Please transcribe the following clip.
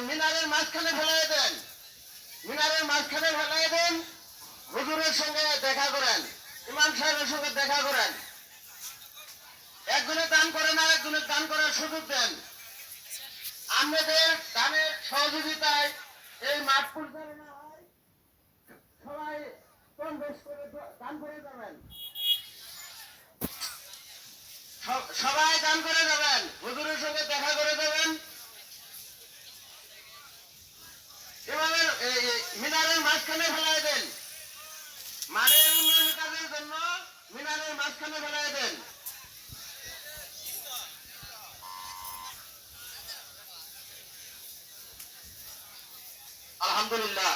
মিনারের মাঝখানে ফেলাই দেন, মিনারের মাঝখানে ফেলাই দেন। হুজুরের সঙ্গে দেখা করেন, ইমাম সাহেবের সঙ্গে দেখা করেন। একজনে দান করেন আর একজনের দান করার সুযোগ দেন। আমাদের দানের সহযোগিতায় এই মাঠ পরিচালনা হয়। সবাই কম বেশ করে দান করে যাবেন, সবাই দান করে যাবেন, হুজুরের সঙ্গে দেখা করে যাবেন। এভাবে মিনারের মাঝখানে ফেলাই দেন, মাঠের উন্নয়ন কাজের জন্য মিনারের মাঝখানে ফেলাই দেন। আলহামদুলিল্লাহ।